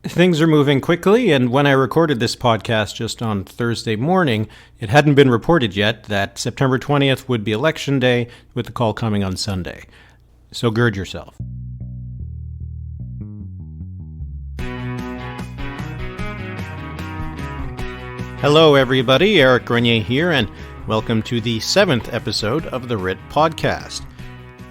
Things are moving quickly, and when I recorded this podcast just on Thursday morning, it hadn't been reported yet that September 20th would be Election Day, with the call coming on Sunday. So gird yourself. Hello everybody, Eric Grenier here, and welcome to the 7th episode of the Writ Podcast.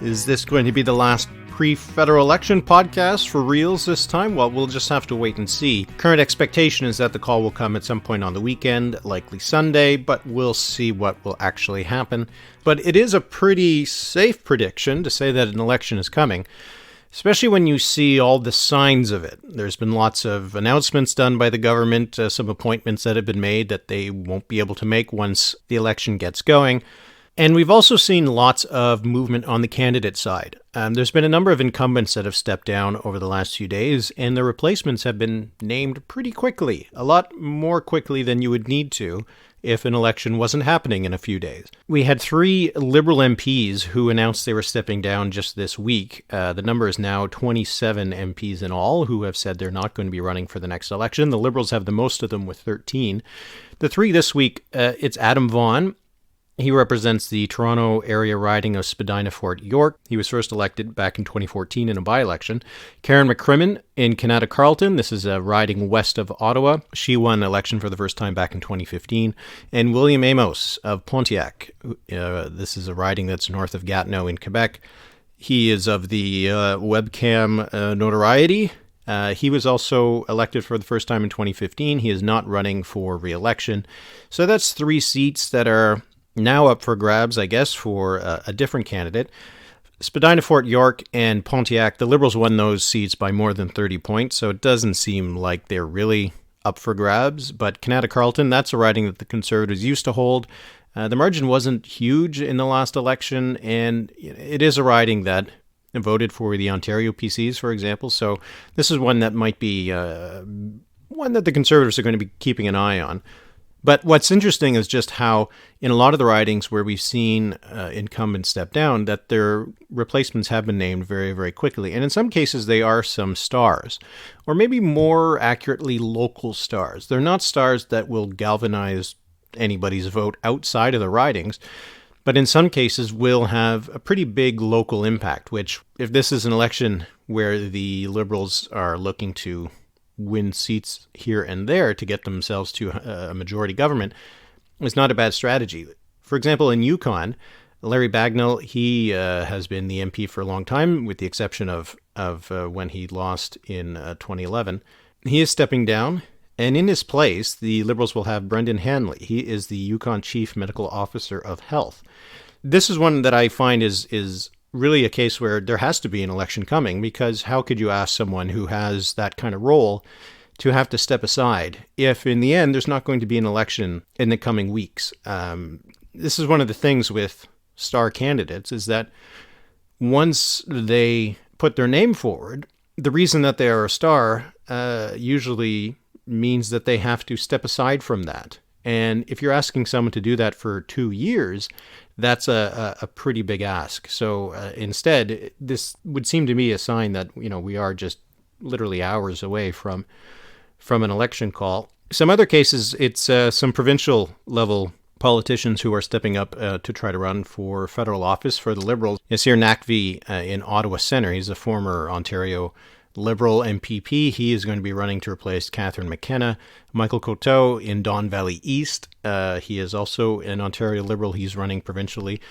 Is this going to be the last pre-federal election podcast for reals this time? Well, we'll just have to wait and see. Current expectation is that the call will come at some point on the weekend, likely Sunday, but we'll see what will actually happen. But it is a pretty safe prediction to say that an election is coming, especially when you see all the signs of it. There's been lots of announcements done by the government, some appointments that have been made that they won't be able to make once the election gets going. And we've also seen lots of movement on the candidate side. There's been a number of incumbents that have stepped down over the last few days, and the replacements have been named pretty quickly, a lot more quickly than you would need to if an election wasn't happening in a few days. We had 3 Liberal MPs who announced they were stepping down just this week. The number is now 27 MPs in all who have said they're not going to be running for the next election. The Liberals have the most of them with 13. The 3 this week, it's Adam Vaughn. He represents the Toronto area riding of Spadina-Fort York. He was first elected back in 2014 in a by-election. Karen McCrimmon in Kanata-Carleton. This is a riding west of Ottawa. She won an election for the first time back in 2015. And William Amos of Pontiac. This is a riding that's north of Gatineau in Quebec. He is of the webcam notoriety. He was also elected for the first time in 2015. He is not running for re-election. So that's 3 seats that are now up for grabs, I guess, for a different candidate. Spadina-Fort York and Pontiac, the Liberals won those seats by more than 30 points, so it doesn't seem like they're really up for grabs. But Kanata-Carleton, that's a riding that the Conservatives used to hold. The margin wasn't huge in the last election, and it is a riding that voted for the Ontario PCs, for example. So this is one that might be one that the Conservatives are going to be keeping an eye on. But what's interesting is just how in a lot of the ridings where we've seen incumbents step down, that their replacements have been named very, very quickly. And in some cases, they are some stars, or maybe more accurately, local stars. They're not stars that will galvanize anybody's vote outside of the ridings, but in some cases will have a pretty big local impact, which if this is an election where the Liberals are looking to win seats here and there to get themselves to a majority government, is not a bad strategy. For example, in Yukon, Larry Bagnall, he has been the MP for a long time, with the exception of when he lost in 2011. He is stepping down, and in his place, the Liberals will have Brendan Hanley. He is the Yukon Chief Medical Officer of Health. This is one that I find is really a case where there has to be an election coming, because how could you ask someone who has that kind of role to have to step aside if in the end there's not going to be an election in the coming weeks? This is one of the things with star candidates, is that once they put their name forward, the reason that they are a star usually means that they have to step aside from that. And if you're asking someone to do that for 2 years, that's a pretty big ask. So instead, this would seem to me a sign that, we are just literally hours away from an election call. Some other cases, it's some provincial level politicians who are stepping up to try to run for federal office for the Liberals. Yasir Naqvi in Ottawa Centre. He's a former Ontario Liberal MPP. He is going to be running to replace Catherine McKenna. Michael Coteau in Don Valley East. He is also an Ontario Liberal. He's running provincially.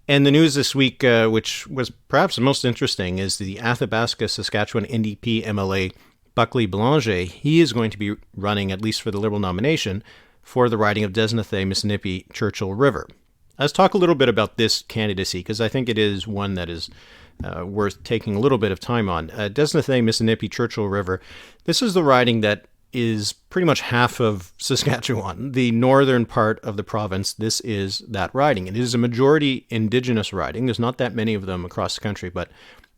And the news this week, which was perhaps the most interesting, is the Athabasca, Saskatchewan NDP MLA Buckley Belanger. He is going to be running, at least for the Liberal nomination, for the riding of Desnathay-Missinippi Churchill River. Let's talk a little bit about this candidacy, because I think it is one that is worth taking a little bit of time on. Desnathay-Missinippi Churchill River, this is the riding that is pretty much half of Saskatchewan, the northern part of the province. This is that riding. It is a majority Indigenous riding. There's not that many of them across the country, but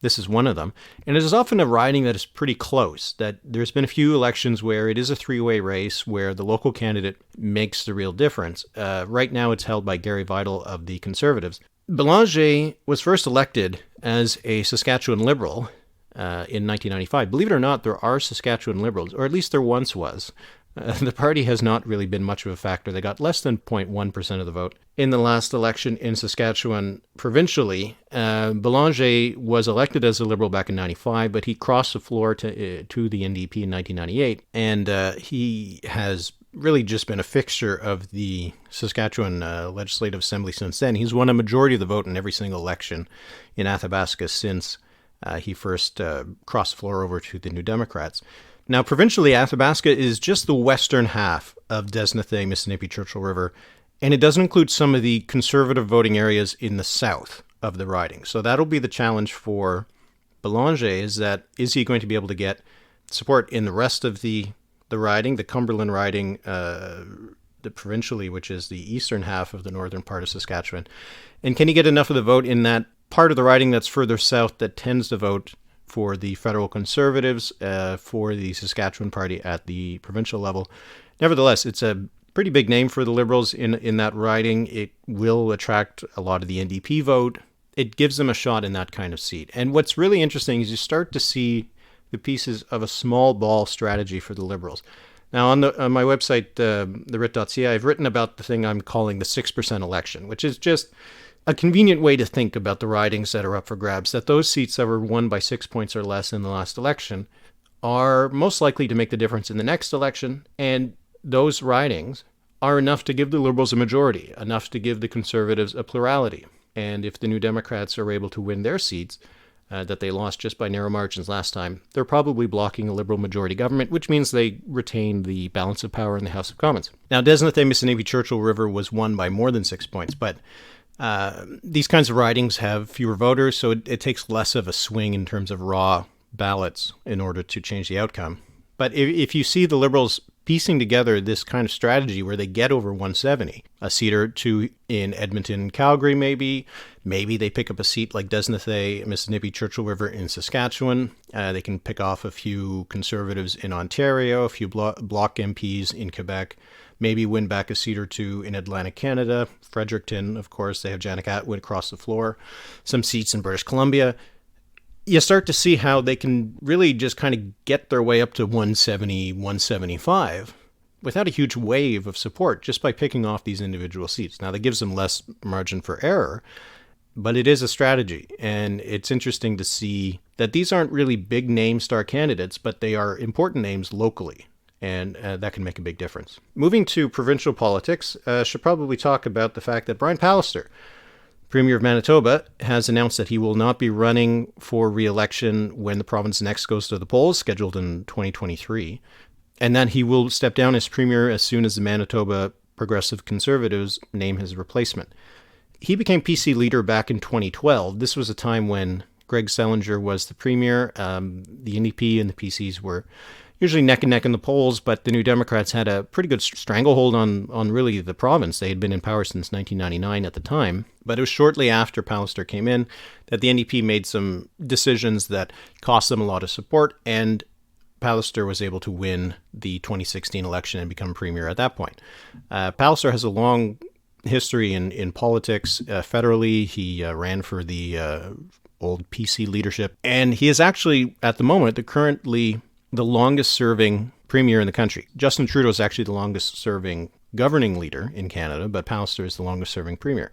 this is one of them. And it is often a riding that is pretty close, that there's been a few elections where it is a three-way race where the local candidate makes the real difference. Right now it's held by Gary Vidal of the Conservatives. Belanger was first elected as a Saskatchewan Liberal in 1995. Believe it or not, there are Saskatchewan Liberals, or at least there once was. The party has not really been much of a factor. They got less than 0.1% of the vote. In the last election in Saskatchewan provincially, Bélanger was elected as a Liberal back in 95, but he crossed the floor to the NDP in 1998, and he has really just been a fixture of the Saskatchewan Legislative Assembly since then. He's won a majority of the vote in every single election in Athabasca since he first crossed the floor over to the New Democrats. Now, provincially, Athabasca is just the western half of Desnathay, Mississippi, Churchill River, and it doesn't include some of the conservative voting areas in the south of the riding. So that'll be the challenge for Bélanger, is he going to be able to get support in the rest of the riding, the Cumberland riding, the provincially, which is the eastern half of the northern part of Saskatchewan, and can he get enough of the vote in that part of the riding that's further south that tends to vote for the federal Conservatives, for the Saskatchewan Party at the provincial level. Nevertheless, it's a pretty big name for the Liberals in that riding. It will attract a lot of the NDP vote. It gives them a shot in that kind of seat. And what's really interesting is you start to see the pieces of a small ball strategy for the Liberals. Now, on my website, the Writ.ca, I've written about the thing I'm calling the 6% election, which is just a convenient way to think about the ridings that are up for grabs, that those seats that were won by 6 points or less in the last election are most likely to make the difference in the next election, and those ridings are enough to give the Liberals a majority, enough to give the Conservatives a plurality. And if the New Democrats are able to win their seats that they lost just by narrow margins last time, they're probably blocking a Liberal majority government, which means they retain the balance of power in the House of Commons. Now, Desnathay, Mississippi, Churchill River was won by more than 6 points, but these kinds of ridings have fewer voters, so it takes less of a swing in terms of raw ballots in order to change the outcome. But if you see the Liberals piecing together this kind of strategy where they get over 170, a seat or two in Edmonton, Calgary maybe they pick up a seat like Desnathay, Mississippi, Churchill River in Saskatchewan. They can pick off a few Conservatives in Ontario, a few bloc MPs in Quebec, maybe win back a seat or two in Atlantic Canada. Fredericton, of course, they have Janet Atwood across the floor. Some seats in British Columbia. You start to see how they can really just kind of get their way up to 170, 175 without a huge wave of support, just by picking off these individual seats. Now, that gives them less margin for error, but it is a strategy. And it's interesting to see that these aren't really big name star candidates, but they are important names locally. And that can make a big difference. Moving to provincial politics, should probably talk about the fact that Brian Pallister, Premier of Manitoba, has announced that he will not be running for re-election when the province next goes to the polls, scheduled in 2023, and that he will step down as Premier as soon as the Manitoba Progressive Conservatives name his replacement. He became PC leader back in 2012. This was a time when Greg Selinger was the Premier. The NDP and the PCs were usually neck and neck in the polls, but the New Democrats had a pretty good stranglehold on really the province. They had been in power since 1999 at the time, but it was shortly after Pallister came in that the NDP made some decisions that cost them a lot of support, and Pallister was able to win the 2016 election and become Premier at that point. Pallister has a long history in politics. Federally, he ran for the old PC leadership, and he is actually, at the moment, currently the longest-serving premier in the country. Justin Trudeau is actually the longest-serving governing leader in Canada, but Pallister is the longest-serving premier.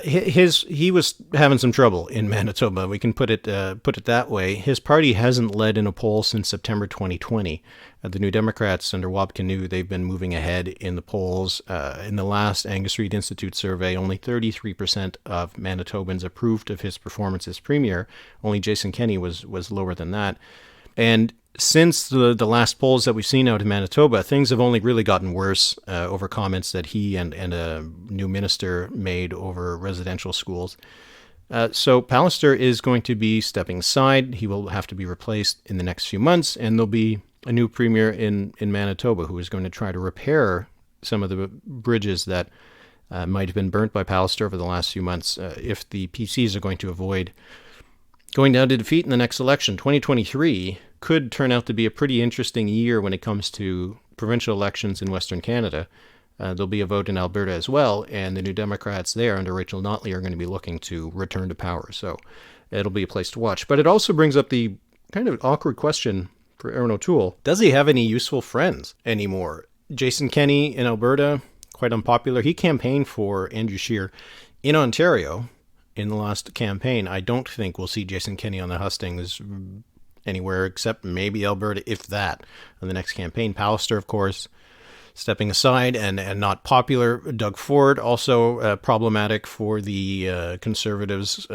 He was having some trouble in Manitoba. We can put it that way. His party hasn't led in a poll since September 2020. The New Democrats under Wab Kinew, they've been moving ahead in the polls. In the last Angus Reid Institute survey, only 33% of Manitobans approved of his performance as premier. Only Jason Kenney was lower than that. And since the last polls that we've seen out in Manitoba, things have only really gotten worse over comments that he and a new minister made over residential schools. So Pallister is going to be stepping aside. He will have to be replaced in the next few months, and there'll be a new premier in Manitoba who is going to try to repair some of the bridges that might have been burnt by Pallister over the last few months if the PCs are going to avoid going down to defeat in the next election. 2023 could turn out to be a pretty interesting year when it comes to provincial elections in Western Canada. There'll be a vote in Alberta as well, and the New Democrats there under Rachel Notley are going to be looking to return to power. So it'll be a place to watch. But it also brings up the kind of awkward question for Aaron O'Toole. Does he have any useful friends anymore? Jason Kenney in Alberta, quite unpopular. He campaigned for Andrew Scheer in Ontario in the last campaign. I don't think we'll see Jason Kenney on the hustings anywhere except maybe Alberta, if that, in the next campaign. Pallister, of course, stepping aside and not popular. Doug Ford, also problematic for the Conservatives.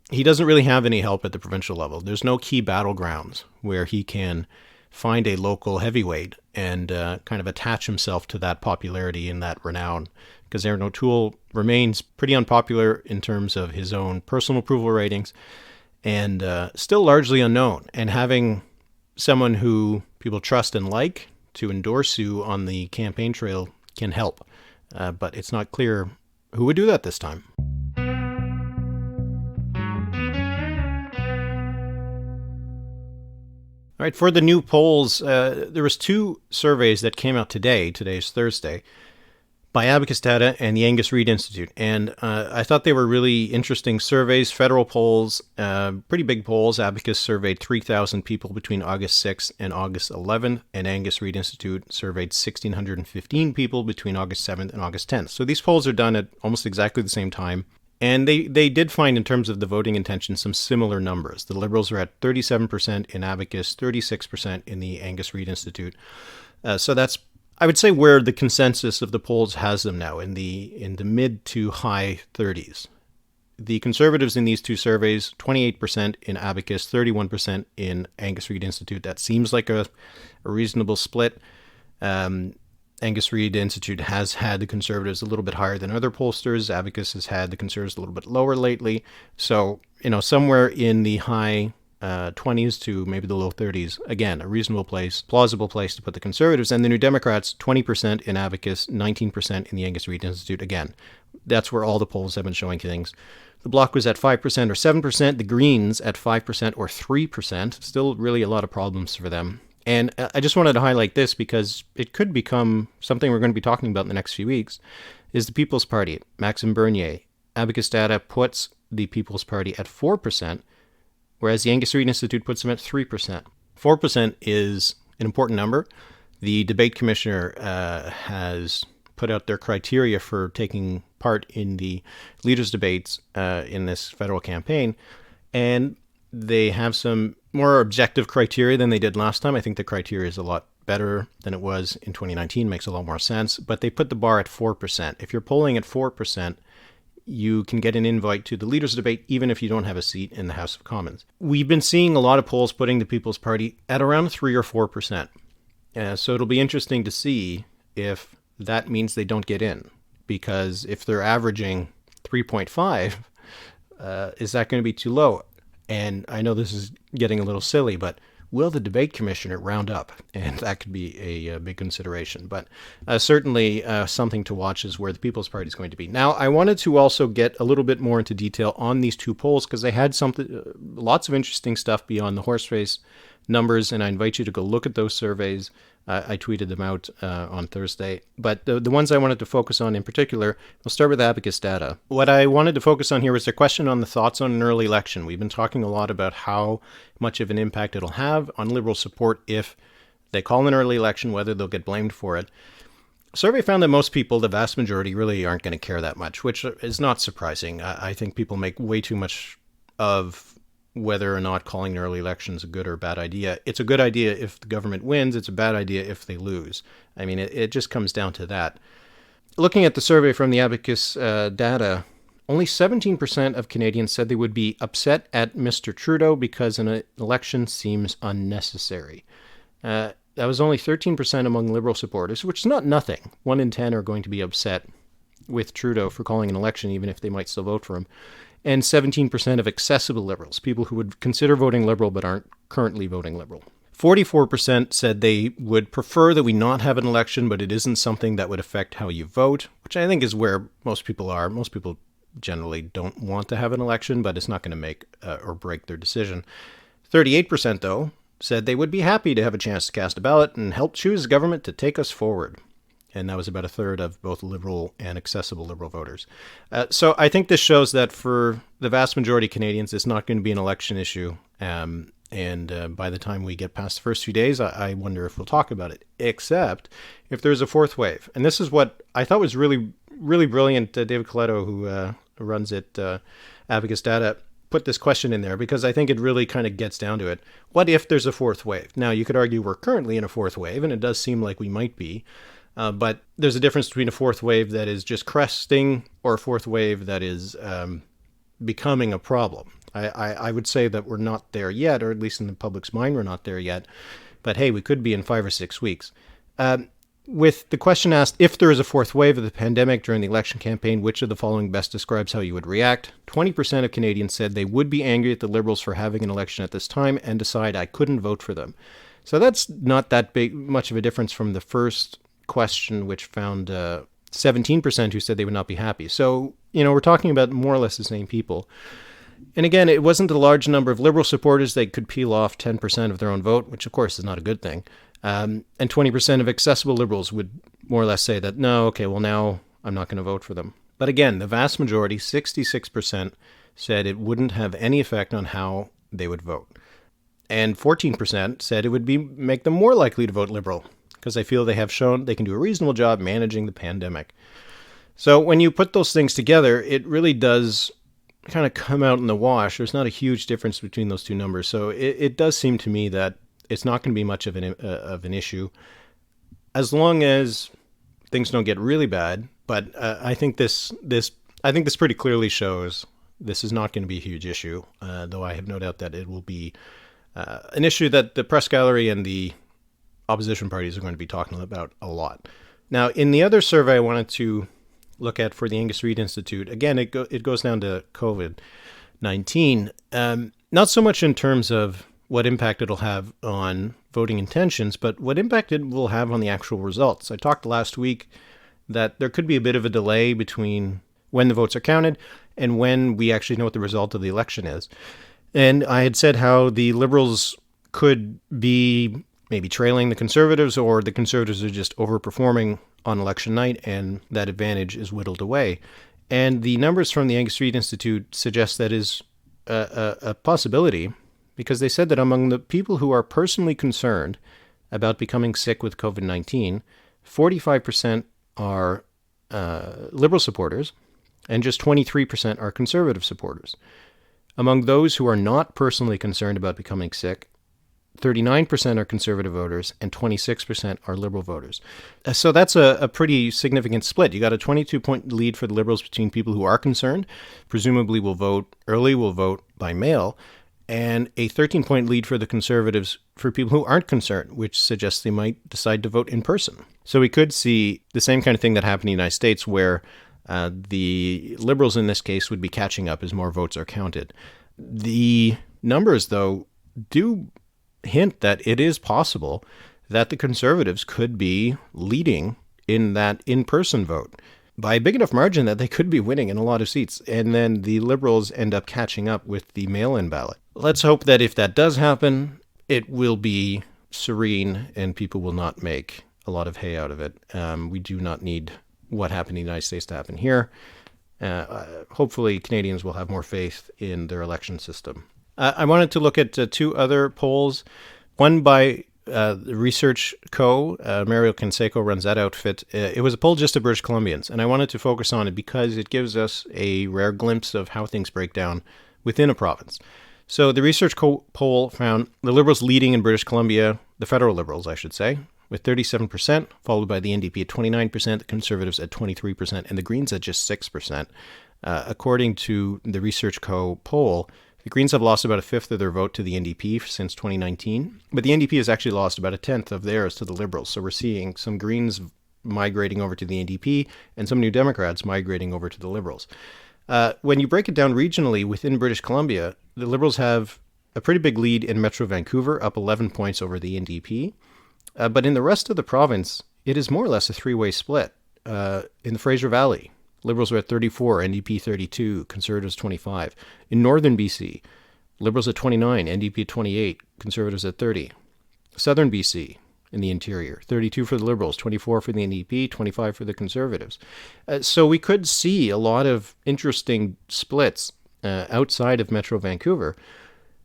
He doesn't really have any help at the provincial level. There's no key battlegrounds where he can find a local heavyweight and kind of attach himself to that popularity and that renown, because Aaron O'Toole remains pretty unpopular in terms of his own personal approval ratings and still largely unknown. And having someone who people trust and like to endorse you on the campaign trail can help. But it's not clear who would do that this time. All right, for the new polls, there was 2 surveys that came out today. Today's Thursday, by Abacus Data and the Angus Reid Institute. And I thought they were really interesting surveys, federal polls, pretty big polls. Abacus surveyed 3,000 people between August 6th and August 11th, and Angus Reid Institute surveyed 1,615 people between August 7th and August 10th. So these polls are done at almost exactly the same time. And they did find, in terms of the voting intention, some similar numbers. The Liberals are at 37% in Abacus, 36% in the Angus Reid Institute. So that's, I would say, where the consensus of the polls has them now, in the mid to high 30s. The Conservatives in these 2 surveys, 28% in Abacus, 31% in Angus Reid Institute. That seems like a reasonable split. Angus Reid Institute has had the Conservatives a little bit higher than other pollsters. Abacus has had the Conservatives a little bit lower lately. So, somewhere in the high 20s to maybe the low 30s. Again, a reasonable place, plausible place to put the Conservatives. And the New Democrats, 20% in Abacus, 19% in the Angus Reid Institute. Again, that's where all the polls have been showing things. The Bloc was at 5% or 7%. The Greens at 5% or 3%. Still really a lot of problems for them. And I just wanted to highlight this because it could become something we're going to be talking about in the next few weeks, is the People's Party. Maxime Bernier. Abacus Data puts the People's Party at 4%, whereas the Angus Reid Institute puts them at 3%. 4% is an important number. The debate commissioner has put out their criteria for taking part in the leaders' debates in this federal campaign, and they have some more objective criteria than they did last time. I think the criteria is a lot better than it was in 2019, makes a lot more sense, but they put the bar at 4%. If you're polling at 4%, you can get an invite to the leaders' debate even if you don't have a seat in the House of Commons. We've been seeing a lot of polls putting the People's Party at around 3 or 4%. So it'll be interesting to see if that means they don't get in, because if they're averaging 3.5, is that going to be too low? And I know this is getting a little silly, but will the debate commissioner round up? And that could be a big consideration. But certainly something to watch is where the People's Party is going to be. Now, I wanted to also get a little bit more into detail on these 2 polls, because they had lots of interesting stuff beyond the horse race numbers, and I invite you to go look at those surveys. I tweeted them out on Thursday. But the ones I wanted to focus on in particular, we'll start with Abacus Data. What I wanted to focus on here was a question on the thoughts on an early election. We've been talking a lot about how much of an impact it'll have on Liberal support if they call an early election, whether they'll get blamed for it. The survey found that most people, the vast majority, really aren't going to care that much, which is not surprising. I think people make way too much of whether or not calling an early election is a good or bad idea. It's a good idea if the government wins. It's a bad idea if they lose. I mean, it just comes down to that. Looking at the survey from the Abacus Data, only 17% of Canadians said they would be upset at Mr. Trudeau because an election seems unnecessary. That was only 13% among Liberal supporters, which is not nothing. 1 in 10 are going to be upset with Trudeau for calling an election, even if they might still vote for him. And 17% of accessible Liberals, people who would consider voting Liberal but aren't currently voting Liberal. 44% said they would prefer that we not have an election, but it isn't something that would affect how you vote, which I think is where most people are. Most people generally don't want to have an election, but it's not going to make or break their decision. 38%, though, said they would be happy to have a chance to cast a ballot and help choose a government to take us forward. and that was about a third of both Liberal and accessible Liberal voters. So I think this shows that for the vast majority of Canadians, it's not going to be an election issue. And by the time we get past the first few days, I wonder if we'll talk about it, except if there's a fourth wave. And this is what I thought was really, really brilliant. David Coletto, who runs at Abacus Data, put this question in there because I think it really kind of gets down to it. What if there's a fourth wave? Now, you could argue we're currently in a fourth wave, and it does seem like we might be. But there's a difference between a fourth wave that is just cresting or a fourth wave that is becoming a problem. I would say that we're not there yet, or at least in the public's mind, we're not there yet. But hey, we could be in 5 or 6 weeks. With the question asked, if there is a fourth wave of the pandemic during the election campaign, which of the following best describes how you would react? 20% of Canadians said they would be angry at the Liberals for having an election at this time and decide I couldn't vote for them. So that's not that much of a difference from the first question, which found 17% who said they would not be happy. So, we're talking about more or less the same people. And again, it wasn't a large number of Liberal supporters. They could peel off 10% of their own vote, which of course is not a good thing. And 20% of accessible Liberals would more or less say that, no, okay, well now I'm not going to vote for them. But again, the vast majority, 66%, said it wouldn't have any effect on how they would vote. And 14% said it would make them more likely to vote Liberal, because they feel they have shown they can do a reasonable job managing the pandemic. So when you put those things together, it really does kind of come out in the wash. There's not a huge difference between those two numbers. So it does seem to me that it's not going to be much of an issue as long as things don't get really bad. But I think this pretty clearly shows this is not going to be a huge issue, though I have no doubt that it will be an issue that the press gallery and the opposition parties are going to be talking about a lot. Now, in the other survey I wanted to look at for the Angus Reid Institute, again, it goes down to COVID-19. Not so much in terms of what impact it'll have on voting intentions, but what impact it will have on the actual results. I talked last week that there could be a bit of a delay between when the votes are counted and when we actually know what the result of the election is. And I had said how the Liberals could be maybe trailing the Conservatives, or the Conservatives are just overperforming on election night, and that advantage is whittled away. And the numbers from the Angus Reid Institute suggest that is a possibility, because they said that among the people who are personally concerned about becoming sick with COVID-19, 45% are Liberal supporters, and just 23% are Conservative supporters. Among those who are not personally concerned about becoming sick, 39% are Conservative voters and 26% are Liberal voters. So that's a pretty significant split. You got a 22-point lead for the Liberals between people who are concerned, presumably will vote early, will vote by mail, and a 13-point lead for the Conservatives for people who aren't concerned, which suggests they might decide to vote in person. So we could see the same kind of thing that happened in the United States, where the Liberals in this case would be catching up as more votes are counted. The numbers, though, do hint that it is possible that the Conservatives could be leading in that in-person vote by a big enough margin that they could be winning in a lot of seats, and then the Liberals end up catching up with the mail-in ballot. Let's hope that if that does happen, it will be serene and people will not make a lot of hay out of it. We do not need what happened in the United States to happen here. Hopefully Canadians will have more faith in their election system. I wanted to look at two other polls, one by the Research Co. Mario Canseco runs that outfit. It was a poll just of British Columbians, and I wanted to focus on it because it gives us a rare glimpse of how things break down within a province. So the Research Co. poll found the Liberals leading in British Columbia, the federal Liberals, I should say, with 37%, followed by the NDP at 29%, the Conservatives at 23%, and the Greens at just 6%. According to the Research Co. poll, the Greens have lost about a fifth of their vote to the NDP since 2019, but the NDP has actually lost about a tenth of theirs to the Liberals. So we're seeing some Greens migrating over to the NDP and some New Democrats migrating over to the Liberals. When you break it down regionally within British Columbia, the Liberals have a pretty big lead in Metro Vancouver, up 11 points over the NDP. But in the rest of the province, it is more or less a three-way split. In the Fraser Valley, Liberals are at 34, NDP 32, Conservatives 25. In northern BC, Liberals at 29, NDP at 28, Conservatives at 30. Southern BC, in the interior, 32 for the Liberals, 24 for the NDP, 25 for the Conservatives. So we could see a lot of interesting splits outside of Metro Vancouver.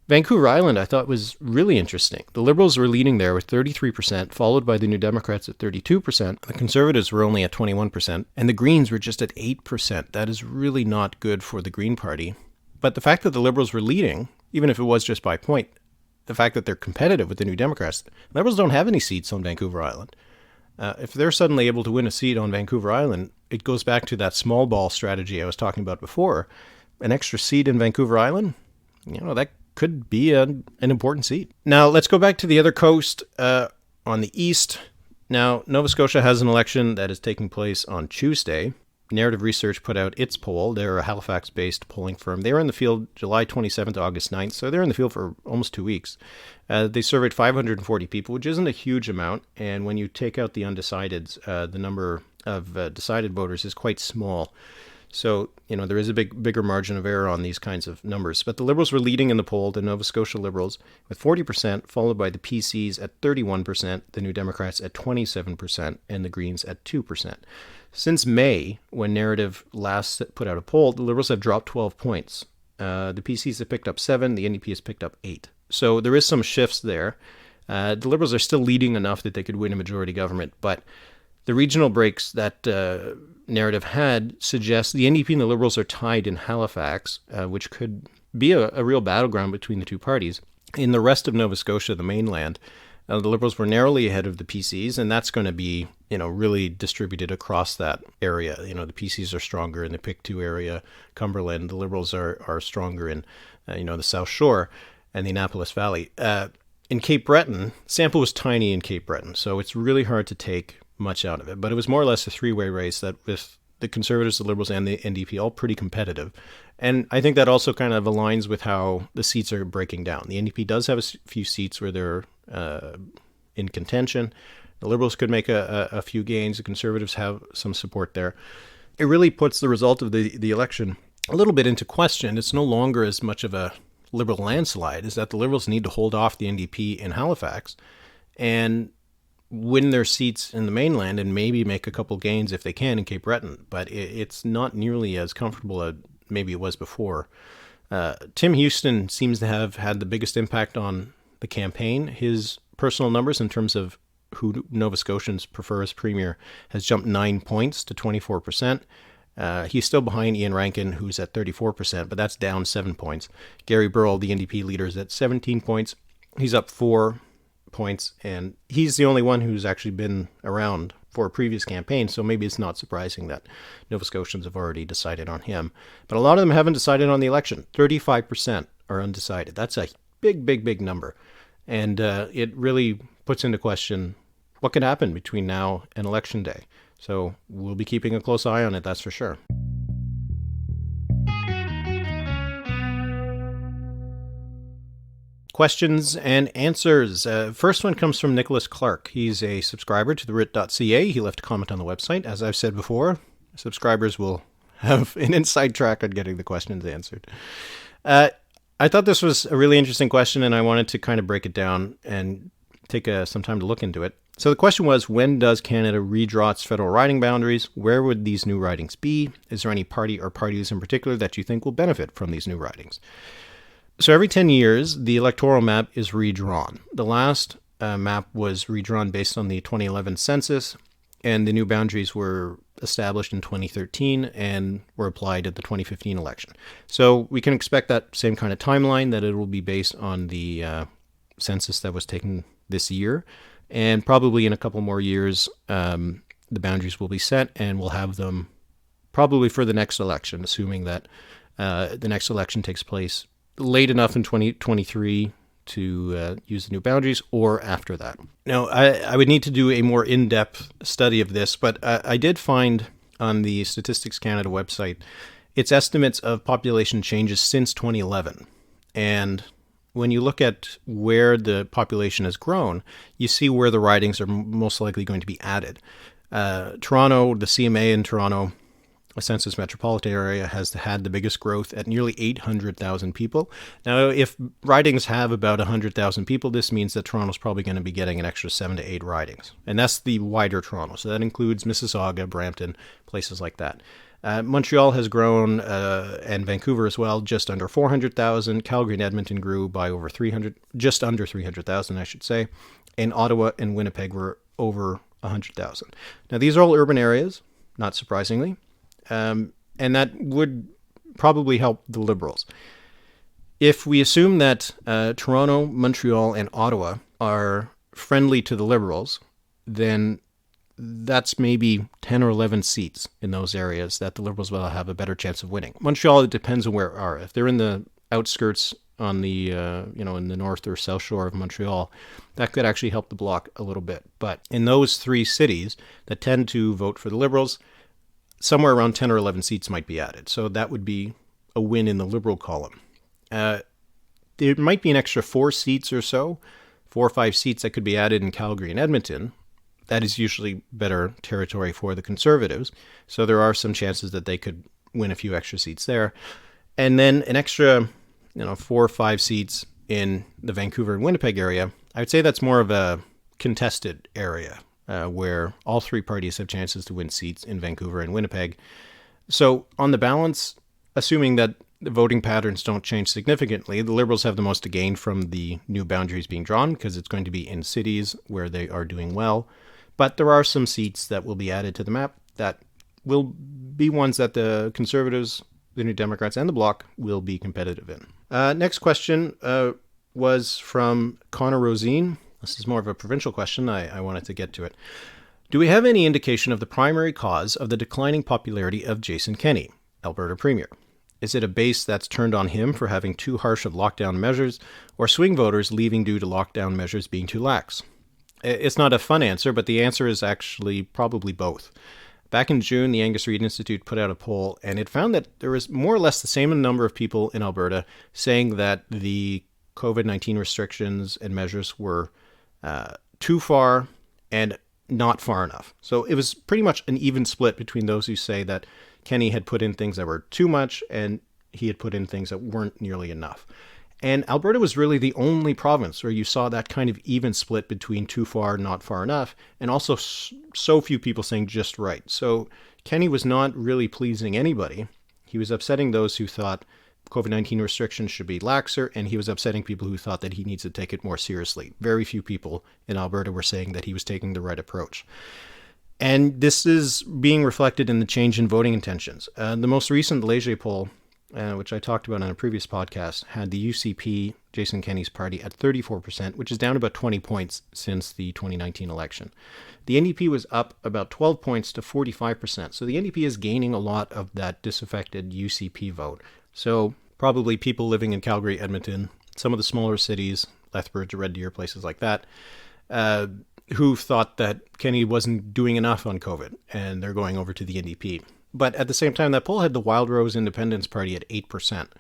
Vancouver Island, I thought, was really interesting. The Liberals were leading there with 33%, followed by the New Democrats at 32%. The Conservatives were only at 21%, and the Greens were just at 8%. That is really not good for the Green Party. But the fact that the Liberals were leading, even if it was just by point, the fact that they're competitive with the New Democrats, Liberals don't have any seats on Vancouver Island. If they're suddenly able to win a seat on Vancouver Island, it goes back to that small ball strategy I was talking about before. An extra seat in Vancouver Island, that could be an important seat. Now, let's go back to the other coast on the east. Now, Nova Scotia has an election that is taking place on Tuesday. Narrative Research put out its poll. They're a Halifax-based polling firm. They were in the field July 27th to August 9th, so they're in the field for almost 2 weeks. They surveyed 540 people, which isn't a huge amount, and when you take out the undecideds, the number of decided voters is quite small. So, there is a bigger margin of error on these kinds of numbers. But the Liberals were leading in the poll, the Nova Scotia Liberals, with 40%, followed by the PCs at 31%, the New Democrats at 27%, and the Greens at 2%. Since May, when Narrative last put out a poll, the Liberals have dropped 12 points. The PCs have picked up 7, the NDP has picked up 8. So there is some shifts there. The Liberals are still leading enough that they could win a majority government, but the regional breaks that Narrative had suggest the NDP and the Liberals are tied in Halifax, which could be a real battleground between the two parties. In the rest of Nova Scotia, the mainland, the Liberals were narrowly ahead of the PCs, and that's going to be, really distributed across that area. The PCs are stronger in the Pic 2 area, Cumberland. The Liberals are stronger in, the South Shore and the Annapolis Valley. In Cape Breton, sample was tiny in Cape Breton, so it's really hard to take much out of it. But it was more or less a three-way race that with the Conservatives, the Liberals, and the NDP all pretty competitive. And I think that also kind of aligns with how the seats are breaking down. The NDP does have a few seats where they're in contention. The Liberals could make a few gains. The Conservatives have some support there. It really puts the result of the election a little bit into question. It's no longer as much of a Liberal landslide as that the Liberals need to hold off the NDP in Halifax and win their seats in the mainland and maybe make a couple gains if they can in Cape Breton. But it's not nearly as comfortable as maybe it was before. Tim Houston seems to have had the biggest impact on the campaign. His personal numbers in terms of who Nova Scotians prefer as premier has jumped 9 points to 24%. He's still behind Ian Rankin, who's at 34%, but that's down 7 points. Gary Burrell, the NDP leader, is at 17 points. He's up 4 points, and he's the only one who's actually been around for a previous campaign, so maybe it's not surprising that Nova Scotians have already decided on him. But a lot of them haven't decided on the election. 35% are undecided. That's a big number. And it really puts into question what could happen between now and Election Day. So we'll be keeping a close eye on it, that's for sure. Questions and answers. First one comes from Nicholas Clark. He's a subscriber to the Writ.ca. He left a comment on the website. As I've said before, subscribers will have an inside track on getting the questions answered. I thought this was a really interesting question, and I wanted to kind of break it down and take some time to look into it. So the question was, when does Canada redraw its federal riding boundaries? Where would these new ridings be? Is there any party or parties in particular that you think will benefit from these new ridings? So every 10 years, the electoral map is redrawn. The last map was redrawn based on the 2011 census, and the new boundaries were established in 2013 and were applied at the 2015 election. So we can expect that same kind of timeline, that it will be based on the census that was taken this year. And probably in a couple more years, the boundaries will be set, and we'll have them probably for the next election, assuming that the next election takes place late enough in 2023 to use the new boundaries, or after that. Now, I would need to do a more in-depth study of this, but I did find on the Statistics Canada website its estimates of population changes since 2011. And when you look at where the population has grown, you see where the ridings are most likely going to be added. Toronto, the CMA in Toronto, census metropolitan area has had the biggest growth at nearly 800,000 people. Now, if ridings have about 100,000 people, this means that Toronto's probably going to be getting an extra 7 to 8 ridings. And that's the wider Toronto. So that includes Mississauga, Brampton, places like that. Montreal has grown, and Vancouver as well, just under 400,000. Calgary and Edmonton grew by over 300, just under 300,000, I should say. And Ottawa and Winnipeg were over 100,000. Now, these are all urban areas, not surprisingly. And that would probably help the Liberals. If we assume that Toronto, Montreal, and Ottawa are friendly to the Liberals, then that's maybe 10 or 11 seats in those areas that the Liberals will have a better chance of winning. Montreal, it depends on where they are. If they're in the outskirts on the, in the north or south shore of Montreal, that could actually help the Bloc a little bit. But in those 3 cities that tend to vote for the Liberals, somewhere around 10 or 11 seats might be added. So that would be a win in the Liberal column. There might be an extra 4 seats or so, 4 or 5 seats that could be added in Calgary and Edmonton. That is usually better territory for the Conservatives. So there are some chances that they could win a few extra seats there. And then an extra, 4 or 5 seats in the Vancouver and Winnipeg area. I would say that's more of a contested area. Where all 3 parties have chances to win seats in Vancouver and Winnipeg. So on the balance, assuming that the voting patterns don't change significantly, the Liberals have the most to gain from the new boundaries being drawn because it's going to be in cities where they are doing well. But there are some seats that will be added to the map that will be ones that the Conservatives, the New Democrats, and the Bloc will be competitive in. Next question was from Connor Rosine. This is more of a provincial question. I wanted to get to it. Do we have any indication of the primary cause of the declining popularity of Jason Kenney, Alberta Premier? Is it a base that's turned on him for having too harsh of lockdown measures, or swing voters leaving due to lockdown measures being too lax? It's not a fun answer, but the answer is actually probably both. Back in June, the Angus Reid Institute put out a poll, and it found that there was more or less the same number of people in Alberta saying that the COVID-19 restrictions and measures were too far and not far enough. So it was pretty much an even split between those who say that Kenney had put in things that were too much and he had put in things that weren't nearly enough. And Alberta was really the only province where you saw that kind of even split between too far, not far enough, and also so few people saying just right. So Kenney was not really pleasing anybody. He was upsetting those who thought COVID-19 restrictions should be laxer, and he was upsetting people who thought that he needs to take it more seriously. Very few people in Alberta were saying that he was taking the right approach. And this is being reflected in the change in voting intentions. The most recent Leger poll, which I talked about on a previous podcast, had the UCP, Jason Kenney's party, at 34%, which is down about 20 points since the 2019 election. The NDP was up about 12 points to 45%. So the NDP is gaining a lot of that disaffected UCP vote. So probably people living in Calgary, Edmonton, some of the smaller cities, Lethbridge, Red Deer, places like that, who thought that Kenney wasn't doing enough on COVID, and they're going over to the NDP. But at the same time, that poll had the Wild Rose Independence Party at 8%.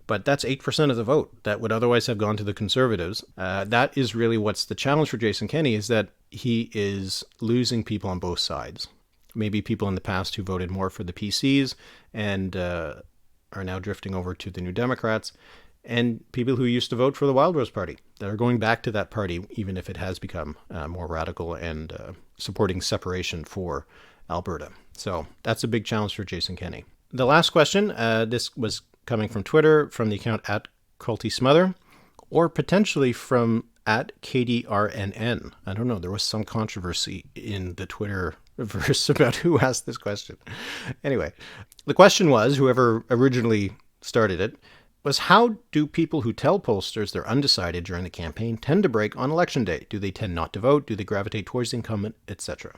But that's 8% of the vote that would otherwise have gone to the Conservatives. That is really what's the challenge for Jason Kenney, is that he is losing people on both sides. Maybe people in the past who voted more for the PCs and are now drifting over to the New Democrats, and people who used to vote for the Wild Rose Party that are going back to that party, even if it has become more radical and supporting separation for Alberta. So that's a big challenge for Jason Kenney. The last question, this was coming from Twitter, from the account at @CultySmother, or potentially from @KDRNN. I don't know, there was some controversy in the Twitter verse about who asked this question. Anyway, the question was, whoever originally started it, was how do people who tell pollsters they're undecided during the campaign tend to break on election day? Do they tend not to vote? Do they gravitate towards the incumbent, etc.?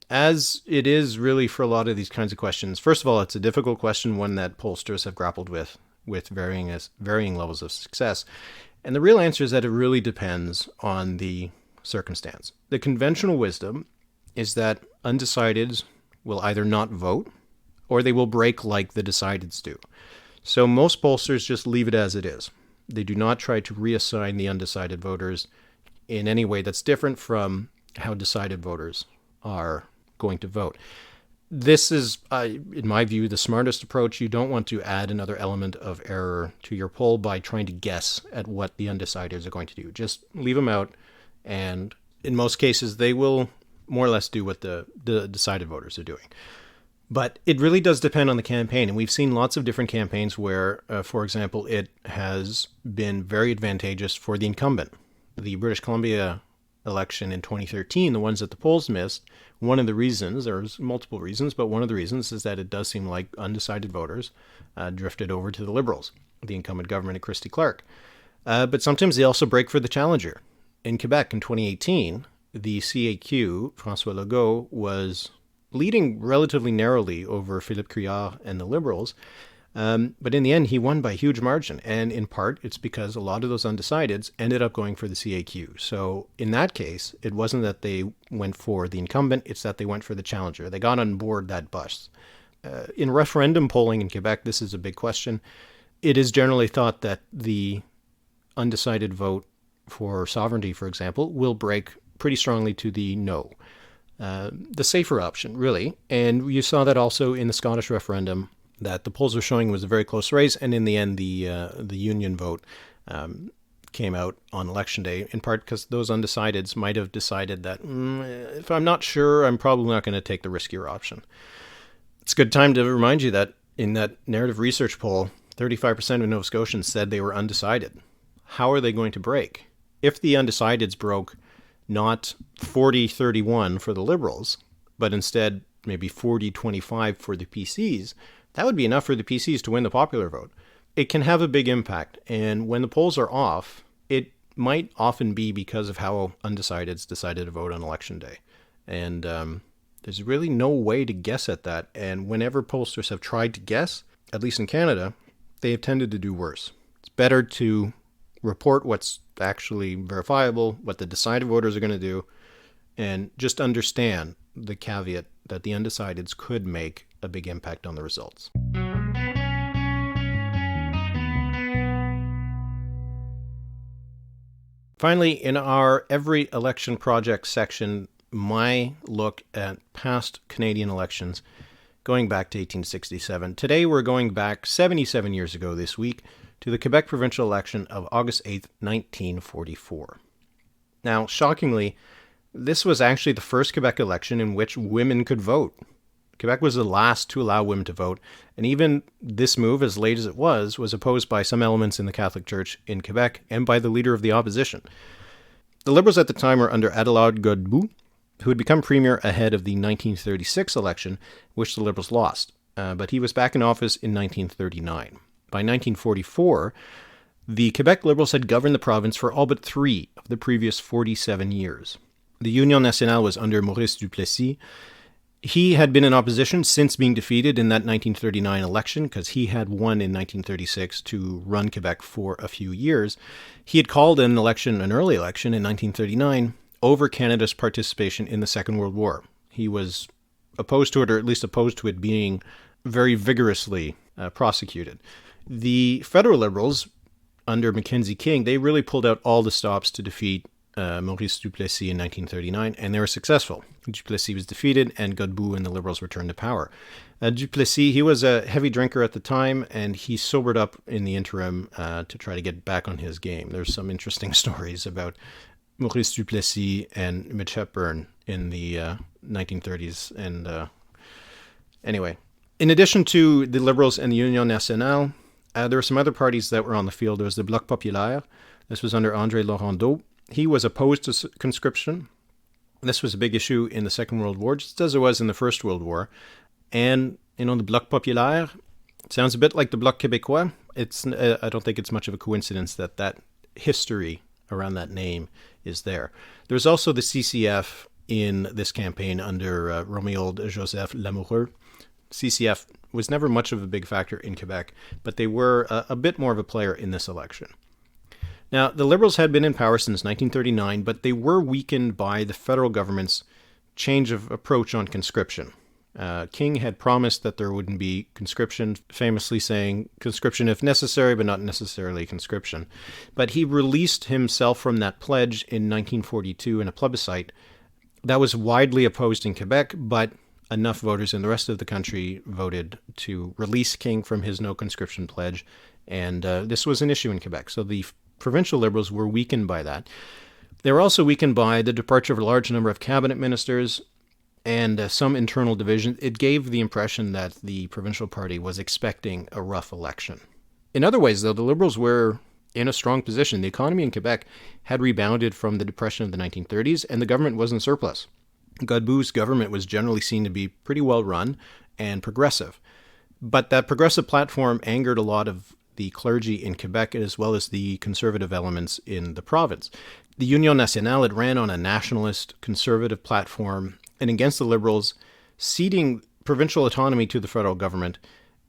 As it is really for a lot of these kinds of questions, first of all, it's a difficult question, one that pollsters have grappled with varying levels of success. And the real answer is that it really depends on the circumstance. The conventional wisdom is that undecideds will either not vote or they will break like the decideds do. So most pollsters just leave it as it is. They do not try to reassign the undecided voters in any way that's different from how decided voters are going to vote. This is, in my view, the smartest approach. You don't want to add another element of error to your poll by trying to guess at what the undecideds are going to do. Just leave them out, and in most cases, they will more or less do what the decided voters are doing. But it really does depend on the campaign, and we've seen lots of different campaigns where, for example, it has been very advantageous for the incumbent. The British Columbia election in 2013, the ones that the polls missed, one of the reasons, there's multiple reasons, but one of the reasons is that it does seem like undecided voters drifted over to the Liberals, the incumbent government of Christy Clark. But sometimes they also break for the challenger. In Quebec in 2018, the CAQ, François Legault, was leading relatively narrowly over Philippe Couillard and the Liberals. But in the end, he won by a huge margin. And in part, it's because a lot of those undecideds ended up going for the CAQ. So in that case, it wasn't that they went for the incumbent, it's that they went for the challenger. They got on board that bus. In referendum polling in Quebec, this is a big question. It is generally thought that the undecided vote for sovereignty, for example, will break pretty strongly to the no. The safer option, really. And you saw that also in the Scottish referendum, that the polls were showing was a very close race, and in the end, the union vote came out on election day, in part because those undecideds might have decided that if I'm not sure, I'm probably not going to take the riskier option. It's a good time to remind you that in that narrative research poll, 35% of Nova Scotians said they were undecided. How are they going to break? If the undecideds broke not 40-31 for the Liberals, but instead maybe 40-25 for the PCs, that would be enough for the PCs to win the popular vote. It can have a big impact, and when the polls are off, it might often be because of how undecideds decided to vote on election day. And there's really no way to guess at that, and whenever pollsters have tried to guess, at least in Canada, they have tended to do worse. It's better to report what's actually verifiable, what the decided voters are going to do, and just understand the caveat that the undecideds could make a big impact on the results. Finally, in our Every Election Project section, my look at past Canadian elections going back to 1867. Today we're going back 77 years ago this week to the Quebec provincial election of August 8th, 1944. Now, shockingly, this was actually the first Quebec election in which women could vote. Quebec was the last to allow women to vote, and even this move, as late as it was opposed by some elements in the Catholic Church in Quebec and by the leader of the opposition. The Liberals at the time were under Adelaide Godbout, who had become premier ahead of the 1936 election, which the Liberals lost, but he was back in office in 1939. By 1944, the Quebec Liberals had governed the province for all but 3 of the previous 47 years. The Union Nationale was under Maurice Duplessis. He had been in opposition since being defeated in that 1939 election, because he had won in 1936 to run Quebec for a few years. He had called an early election in 1939, over Canada's participation in the Second World War. He was opposed to it, or at least opposed to it being very vigorously prosecuted. The federal Liberals, under Mackenzie King, they really pulled out all the stops to defeat Maurice Duplessis in 1939, and they were successful. Duplessis was defeated, and Godbout and the Liberals returned to power. Duplessis, he was a heavy drinker at the time, and he sobered up in the interim to try to get back on his game. There's some interesting stories about Maurice Duplessis and Mitch Hepburn in the 1930s. And anyway, in addition to the Liberals and the Union Nationale, there were some other parties that were on the field. There was the Bloc Populaire. This was under André Laurendeau. He was opposed to conscription. This was a big issue in the Second World War, just as it was in the First World War. And, the Bloc Populaire sounds a bit like the Bloc Québécois. I don't think it's much of a coincidence that history around that name is there. There's also the CCF in this campaign under Romuald Joseph Lamoureux. CCF was never much of a big factor in Quebec, but they were a bit more of a player in this election. Now, the Liberals had been in power since 1939, but they were weakened by the federal government's change of approach on conscription. King had promised that there wouldn't be conscription, famously saying conscription if necessary, but not necessarily conscription. But he released himself from that pledge in 1942 in a plebiscite that was widely opposed in Quebec, but enough voters in the rest of the country voted to release King from his no conscription pledge, and this was an issue in Quebec. So the provincial Liberals were weakened by that. They were also weakened by the departure of a large number of cabinet ministers and some internal division. It gave the impression that the provincial party was expecting a rough election. In other ways, though, the Liberals were in a strong position. The economy in Quebec had rebounded from the Depression of the 1930s, and the government was in surplus. Godbout's government was generally seen to be pretty well run and progressive. But that progressive platform angered a lot of the clergy in Quebec as well as the conservative elements in the province. The Union Nationale, it ran on a nationalist conservative platform and against the Liberals, ceding provincial autonomy to the federal government.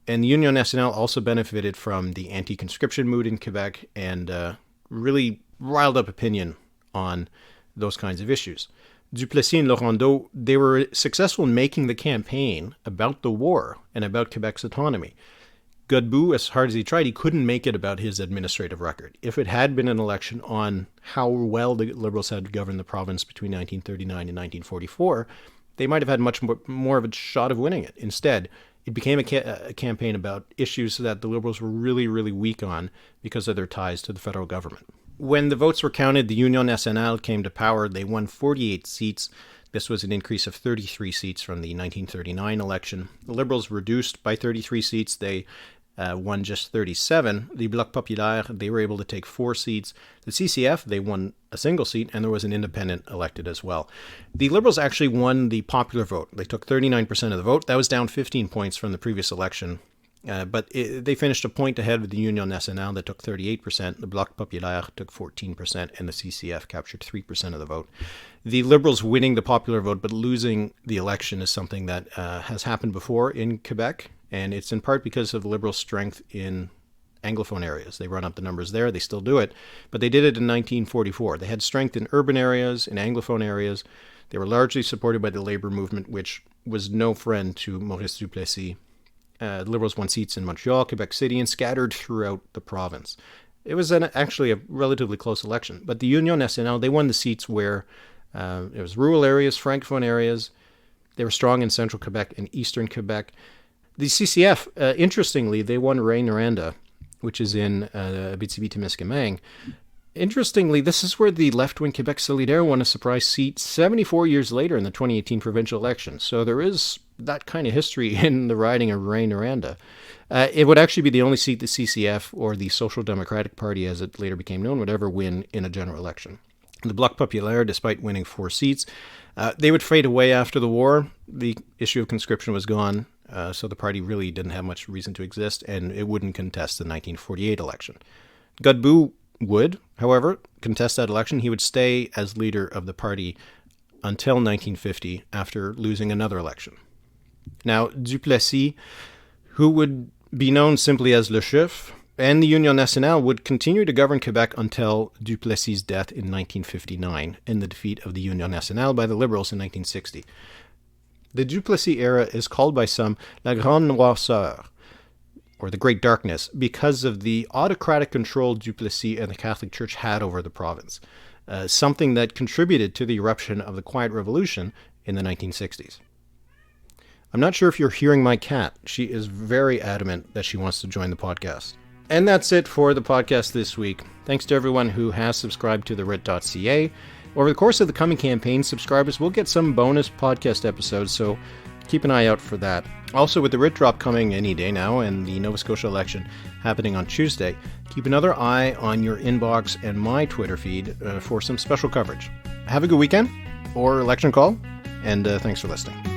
And the Union Nationale also benefited from the anti-conscription mood in Quebec and really riled up opinion on those kinds of issues. Duplessis and Laurendeau, they were successful in making the campaign about the war and about Quebec's autonomy. Godbout, as hard as he tried, he couldn't make it about his administrative record. If it had been an election on how well the Liberals had governed the province between 1939 and 1944, they might have had much more of a shot of winning it. Instead, it became a campaign about issues that the Liberals were really, really weak on because of their ties to the federal government. When the votes were counted, the Union Nationale came to power. They won 48 seats. This was an increase of 33 seats from the 1939 election. The Liberals reduced by 33 seats. They won just 37. The Bloc Populaire, they were able to take 4 seats. The CCF, they won a single seat, and there was an independent elected as well. The Liberals actually won the popular vote. They took 39% of the vote. That was down 15 points from the previous election. But they finished a point ahead of the Union Nationale that took 38%. The Bloc Populaire took 14%, and the CCF captured 3% of the vote. The Liberals winning the popular vote but losing the election is something that has happened before in Quebec, and it's in part because of the Liberals' strength in Anglophone areas. They run up the numbers there. They still do it, but they did it in 1944. They had strength in urban areas, in Anglophone areas. They were largely supported by the labor movement, which was no friend to Maurice Duplessis. The Liberals won seats in Montreal, Quebec City, and scattered throughout the province. It was actually a relatively close election, but the Union Nationale, they won the seats where it was rural areas, francophone areas. They were strong in central Quebec and eastern Quebec. The CCF, interestingly, they won Rouyn-Noranda, which is in Abitibi-Témiscamingue. Interestingly, this is where the left-wing Quebec Solidaire won a surprise seat 74 years later in the 2018 provincial election. So there is that kind of history in the riding of Rouyn-Noranda. It would actually be the only seat the CCF, or the Social Democratic Party as it later became known, would ever win in a general election. The Bloc Populaire, despite winning 4 seats, they would fade away after the war. The issue of conscription was gone, so the party really didn't have much reason to exist, and it wouldn't contest the 1948 election. Godbout would, however, contest that election. He would stay as leader of the party until 1950 after losing another election. Now, Duplessis, who would be known simply as Le Chef, and the Union Nationale would continue to govern Quebec until Duplessis' death in 1959 and the defeat of the Union Nationale by the Liberals in 1960. The Duplessis era is called by some La Grande Noirceur, or the Great Darkness, because of the autocratic control Duplessis and the Catholic Church had over the province, something that contributed to the eruption of the Quiet Revolution in the 1960s. I'm not sure if you're hearing my cat. She is very adamant that she wants to join the podcast. And that's it for the podcast this week. Thanks to everyone who has subscribed to the Writ.ca. Over the course of the coming campaign, subscribers will get some bonus podcast episodes, so keep an eye out for that. Also, with the Writ Drop coming any day now and the Nova Scotia election happening on Tuesday, keep another eye on your inbox and my Twitter feed for some special coverage. Have a good weekend or election call, and thanks for listening.